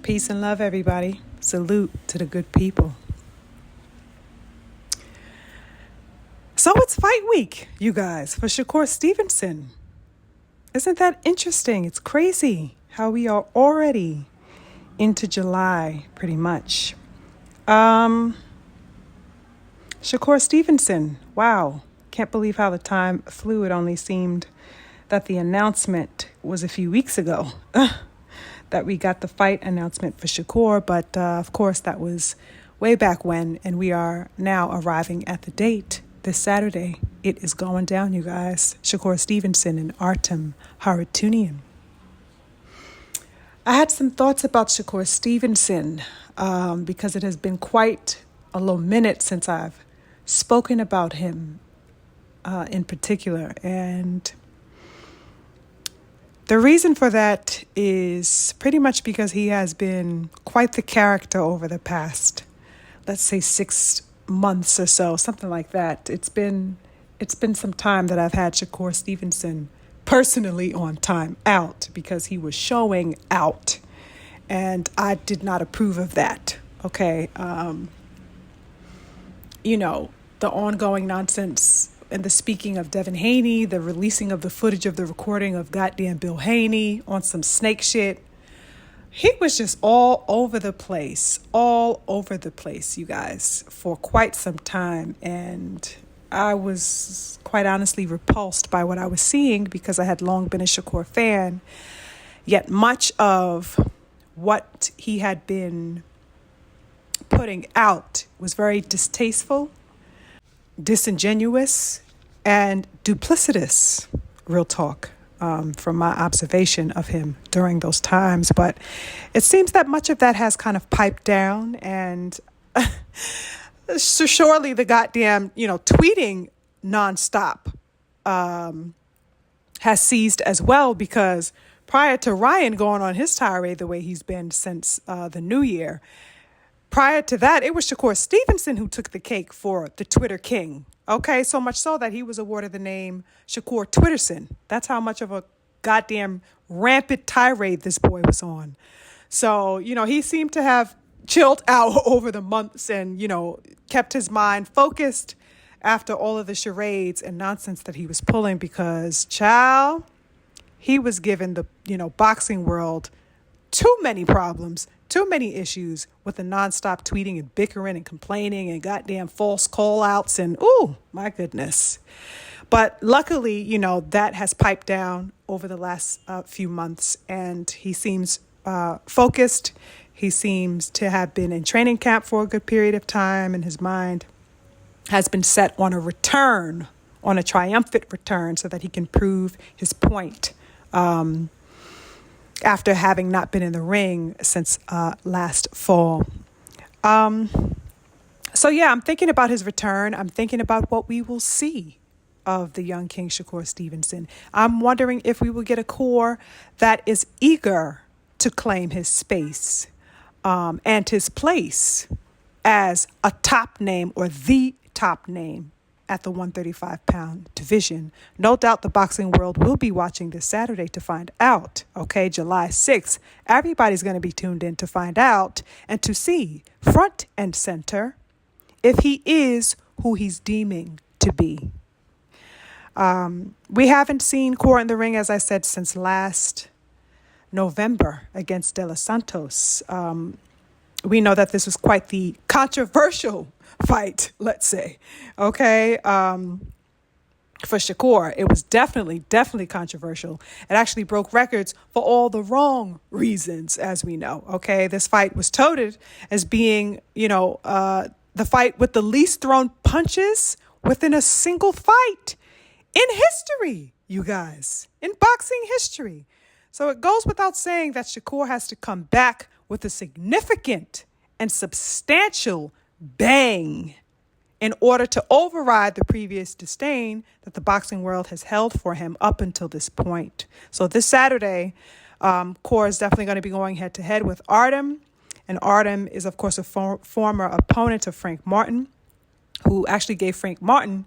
Peace and love, everybody. Salute to the good people. So it's fight week, you guys, for Shakur Stevenson. Isn't that interesting? It's crazy how we are already into July, pretty much. Shakur Stevenson, wow. Can't believe how the time flew. It only seemed that the announcement was a few weeks ago that we got the fight announcement for Shakur. But of course, that was way back when. And we are now arriving at the date this Saturday. It is going down, you guys. Shakur Stevenson and Arutyunyan. I had some thoughts about Shakur Stevenson because it has been quite a little minute since I've spoken about him in particular. And the reason for that is pretty much because he has been quite the character over the past, let's say, 6 months or so, something like that. It's been some time that I've had Shakur Stevenson personally on time out because he was showing out, and I did not approve of that. Okay, the ongoing nonsense and the speaking of Devin Haney, the releasing of the footage of the recording of goddamn Bill Haney on some snake shit. He was just all over the place, you guys, for quite some time. And I was quite honestly repulsed by what I was seeing because I had long been a Shakur fan. Yet much of what he had been putting out was very distasteful, disingenuous, and duplicitous, real talk, from my observation of him during those times. But it seems that much of that has kind of piped down, and so surely the goddamn, tweeting nonstop has ceased as well, because prior to Ryan going on his tirade the way he's been since the new year, prior to that, it was Shakur Stevenson who took the cake for the Twitter king. Okay, so much so that he was awarded the name Shakur Twitterson. That's how much of a goddamn rampant tirade this boy was on. So, he seemed to have chilled out over the months and, kept his mind focused after all of the charades and nonsense that he was pulling, because, child, he was giving the, boxing world too many problems, too many issues with the nonstop tweeting and bickering and complaining and goddamn false call outs and, ooh, my goodness. But luckily, that has piped down over the last few months, and he seems focused. He seems to have been in training camp for a good period of time, and his mind has been set on a return, on a triumphant return, so that he can prove his point. After having not been in the ring since last fall. So yeah, I'm thinking about his return. I'm thinking about what we will see of the young King Shakur Stevenson. I'm wondering if we will get a core that is eager to claim his space and his place as a top name, or the top name, at the 135-pound division. No doubt the boxing world will be watching this Saturday to find out. Okay, July 6th. Everybody's going to be tuned in to find out and to see front and center if he is who he's deeming to be. We haven't seen Core in the ring, as I said, since last November against De Los Santos. We know that this was quite the controversial fight, let's say. Okay. For Shakur, it was definitely controversial. It actually broke records for all the wrong reasons, as we know. Okay. This fight was touted as being, the fight with the least thrown punches within a single fight in history, you guys, in boxing history. So it goes without saying that Shakur has to come back with a significant and substantial bang in order to override the previous disdain that the boxing world has held for him up until this point. So this Saturday, Core is definitely going to be going head-to-head with Artem. And Artem is, of course, a former opponent of Frank Martin, who actually gave Frank Martin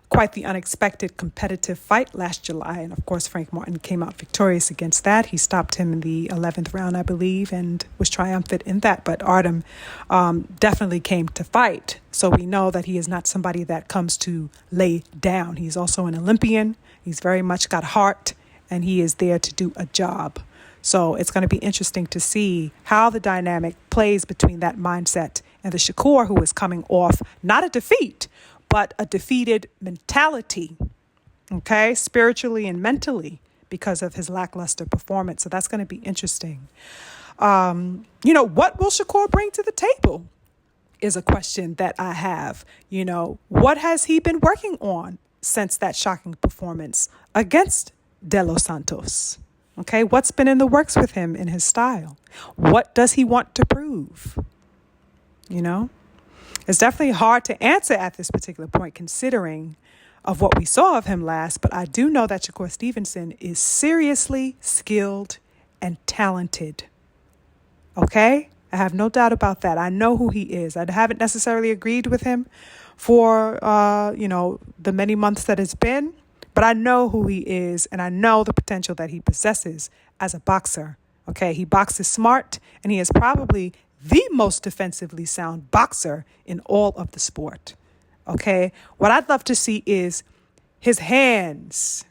quite the unexpected competitive fight last July. And of course, Frank Martin came out victorious against that. He stopped him in the 11th round, I believe, and was triumphant in that. But Artem definitely came to fight. So we know that he is not somebody that comes to lay down. He's also an Olympian. He's very much got heart, and he is there to do a job. So it's going to be interesting to see how the dynamic plays between that mindset and the Shakur, who is coming off not a defeat, but a defeated mentality, okay, spiritually and mentally, because of his lackluster performance. So that's going to be interesting. What will Shakur bring to the table is a question that I have. What has he been working on since that shocking performance against De Los Santos? Okay, what's been in the works with him in his style? What does he want to prove? It's definitely hard to answer at this particular point, considering of what we saw of him last. But I do know that Shakur Stevenson is seriously skilled and talented. Okay, I have no doubt about that. I know who he is. I haven't necessarily agreed with him for the many months that it's been. But I know who he is, and I know the potential that he possesses as a boxer. Okay, he boxes smart, and he is probably the most defensively sound boxer in all of the sport. Okay, what I'd love to see is his hands.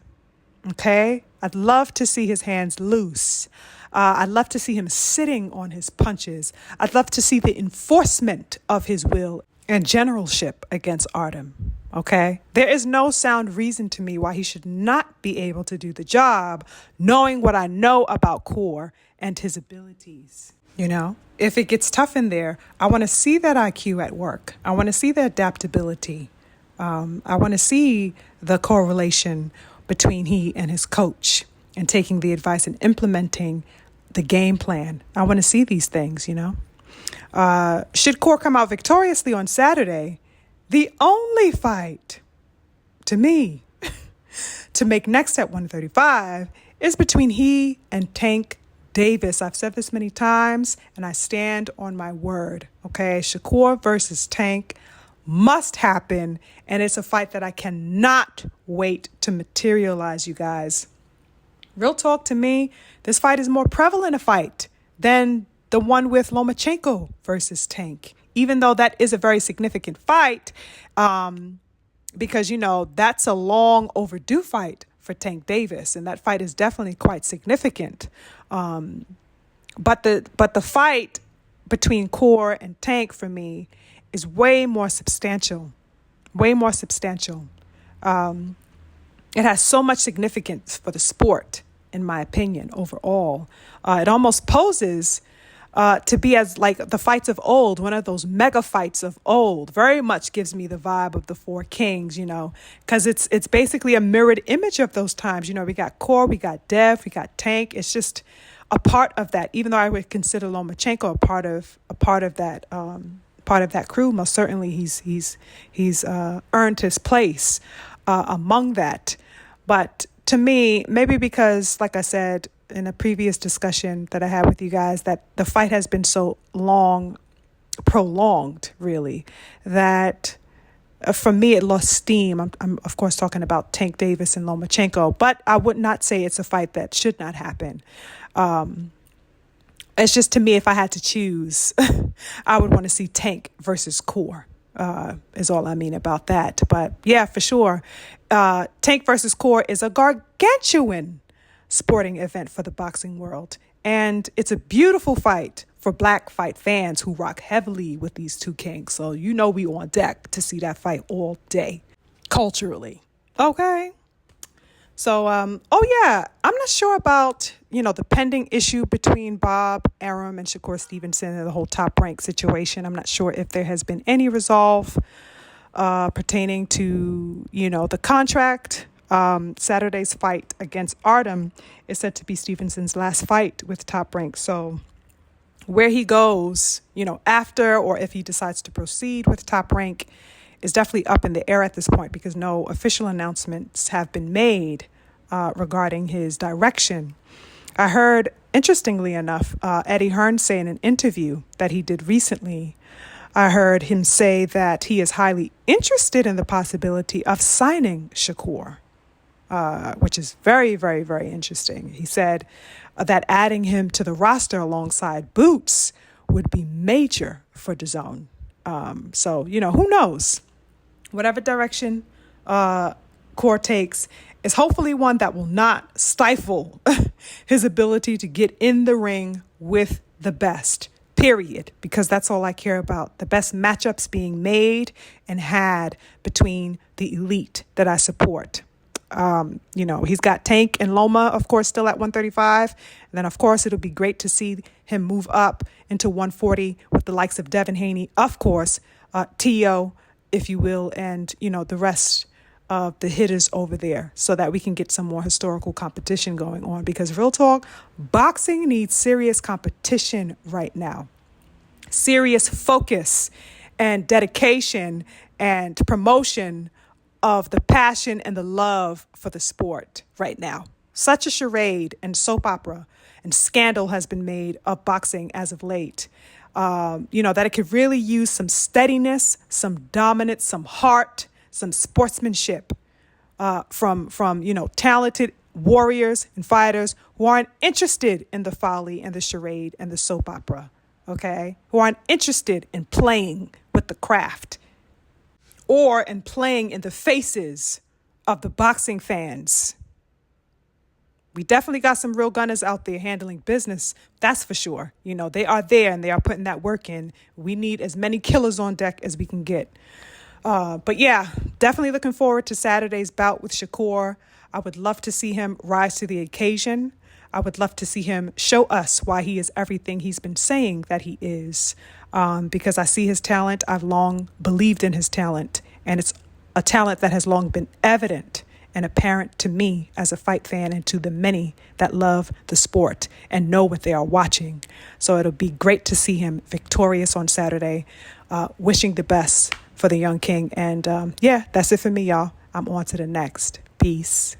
Okay, I'd love to see his hands loose. I'd love to see him sitting on his punches. I'd love to see the enforcement of his will and generalship against Artem. Okay, there is no sound reason to me why he should not be able to do the job, knowing what I know about Core and his abilities. If it gets tough in there, I want to see that IQ at work. I want to see the adaptability. I want to see the correlation between he and his coach and taking the advice and implementing the game plan. I want to see these things, Should Core come out victoriously on Saturday, the only fight, to me, to make next at 135 is between he and Tank Davis. I've said this many times, and I stand on my word. Okay, Shakur versus Tank must happen, and it's a fight that I cannot wait to materialize, you guys. Real talk, to me, this fight is more prevalent a fight than the one with Lomachenko versus Tank, even though that is a very significant fight, because, that's a long overdue fight for Tank Davis, and that fight is definitely quite significant. But the fight between Core and Tank, for me, is way more substantial. It has so much significance for the sport, in my opinion, overall. It almost poses to be as like the fights of old, one of those mega fights of old. Very much gives me the vibe of the Four Kings, because it's basically a mirrored image of those times. We got Core, we got Dev, we got Tank. It's just a part of that. Even though I would consider Lomachenko a part of that crew, most certainly he's earned his place among that. But to me, maybe because, like I said in a previous discussion that I had with you guys, that the fight has been so long, prolonged, really, that for me, it lost steam. I'm of course talking about Tank Davis and Lomachenko, but I would not say it's a fight that should not happen. It's just, to me, if I had to choose, I would want to see Tank versus Core, is all I mean about that. But yeah, for sure, Tank versus Core is a gargantuan sporting event for the boxing world. And it's a beautiful fight for black fight fans who rock heavily with these two kings. So we on deck to see that fight all day, culturally. Okay. So, I'm not sure about, the pending issue between Bob Arum and Shakur Stevenson and the whole Top Rank situation. I'm not sure if there has been any resolve pertaining to, the contract. Saturday's fight against Artem is said to be Stevenson's last fight with Top Rank. So where he goes, after, or if he decides to proceed with Top Rank, is definitely up in the air at this point, because no official announcements have been made regarding his direction. I heard, interestingly enough, Eddie Hearn say in an interview that he did recently I heard him say that he is highly interested in the possibility of signing Shakur, which is very, very, very interesting. He said that adding him to the roster alongside Boots would be major for DAZN. So, who knows? Whatever direction Core takes is hopefully one that will not stifle his ability to get in the ring with the best, period, because that's all I care about. The best matchups being made and had between the elite that I support. He's got Tank and Loma, of course, still at 135. And then, of course, it'll be great to see him move up into 140 with the likes of Devin Haney, of course, T.O., if you will, and, the rest of the hitters over there so that we can get some more historical competition going on. Because real talk, boxing needs serious competition right now. Serious focus and dedication and promotion of the passion and the love for the sport right now. Such a charade and soap opera and scandal has been made of boxing as of late. That it could really use some steadiness, some dominance, some heart, some sportsmanship from talented warriors and fighters who aren't interested in the folly and the charade and the soap opera, okay? Who aren't interested in playing with the craft or in playing in the faces of the boxing fans. We definitely got some real gunners out there handling business. That's for sure. They are there and they are putting that work in. We need as many killers on deck as we can get. But yeah, definitely looking forward to Saturday's bout with Shakur. I would love to see him rise to the occasion. I would love to see him show us why he is everything he's been saying that he is. Because I see his talent. I've long believed in his talent. And it's a talent that has long been evident and apparent to me as a fight fan and to the many that love the sport and know what they are watching. So it'll be great to see him victorious on Saturday. Wishing the best for the young king. And that's it for me, y'all. I'm on to the next. Peace.